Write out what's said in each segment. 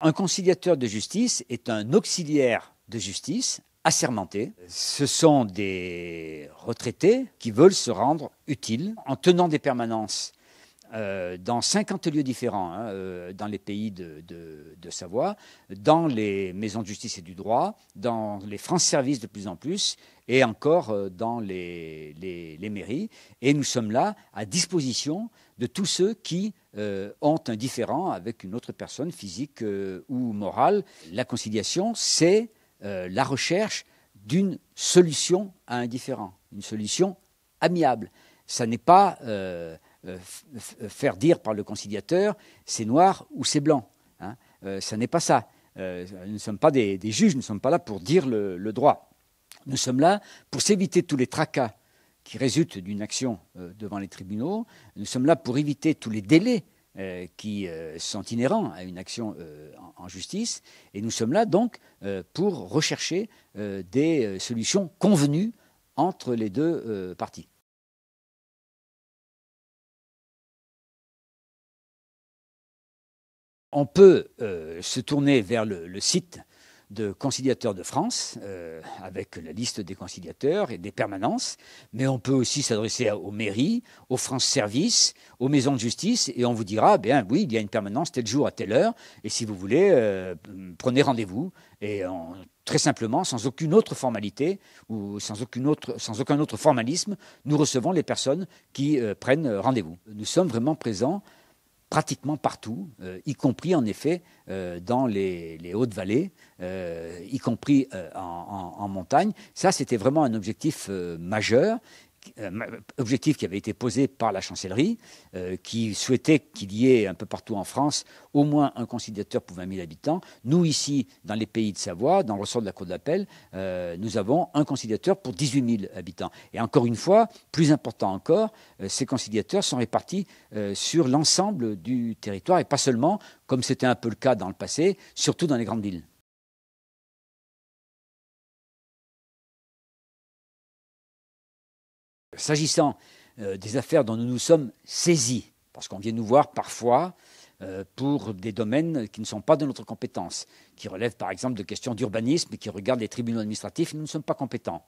Un conciliateur de justice est un auxiliaire de justice assermenté. Ce sont des retraités qui veulent se rendre utiles en tenant des permanences dans 50 lieux différents, dans les pays de Savoie, dans les maisons de justice et du droit, dans les France-Services de plus en plus, et encore dans les mairies. Et nous sommes là à disposition de tous ceux qui ont un différend avec une autre personne, physique ou morale. La conciliation, c'est la recherche d'une solution à un différend, une solution amiable. Ça n'est pas faire dire par le conciliateur c'est noir ou c'est blanc. Ça n'est pas ça. Nous ne sommes pas des juges, nous ne sommes pas là pour dire le droit. Nous sommes là pour s'éviter tous les tracas qui résultent d'une action devant les tribunaux. Nous sommes là pour éviter tous les délais qui sont inhérents à une action en justice. Et nous sommes là donc pour rechercher des solutions convenues entre les deux parties. On peut se tourner vers le site de conciliateurs de France, avec la liste des conciliateurs et des permanences, mais on peut aussi s'adresser aux mairies, aux France-Services, aux maisons de justice, et on vous dira, bien oui, il y a une permanence tel jour à telle heure, et si vous voulez, prenez rendez-vous, et très simplement, sans aucune autre formalité, ou sans aucun autre formalisme, nous recevons les personnes qui prennent rendez-vous. Nous sommes vraiment présents pratiquement partout, y compris en effet dans les hautes vallées, y compris en montagne. Ça, c'était vraiment un objectif majeur, objectif qui avait été posé par la chancellerie, qui souhaitait qu'il y ait un peu partout en France au moins un conciliateur pour 20 000 habitants. Nous, ici, dans les pays de Savoie, dans le ressort de la Cour d'appel, nous avons un conciliateur pour 18 000 habitants. Et encore une fois, plus important encore, ces conciliateurs sont répartis sur l'ensemble du territoire et pas seulement, comme c'était un peu le cas dans le passé, surtout dans les grandes villes. S'agissant des affaires dont nous nous sommes saisis, parce qu'on vient nous voir parfois pour des domaines qui ne sont pas de notre compétence, qui relèvent par exemple de questions d'urbanisme et qui regardent les tribunaux administratifs, nous ne sommes pas compétents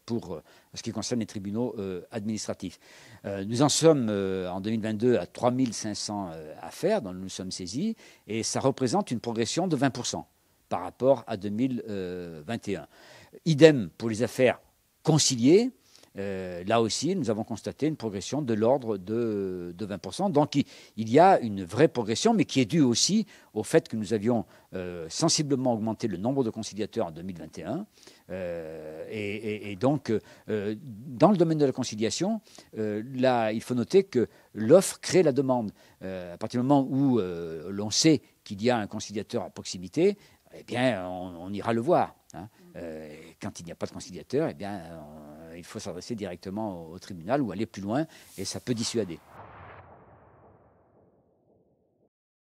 pour ce qui concerne les tribunaux administratifs. Nous en sommes en 2022 à 3500 affaires dont nous nous sommes saisis, et ça représente une progression de 20% par rapport à 2021. Idem pour les affaires conciliées. Là aussi, nous avons constaté une progression de l'ordre de 20%. Donc, il y a une vraie progression, mais qui est due aussi au fait que nous avions sensiblement augmenté le nombre de conciliateurs en 2021. Et donc, dans le domaine de la conciliation, là, il faut noter que l'offre crée la demande. À partir du moment où l'on sait qu'il y a un conciliateur à proximité, eh bien, on ira le voir. Quand il n'y a pas de conciliateur, eh bien, il faut s'adresser directement au tribunal ou aller plus loin, et ça peut dissuader.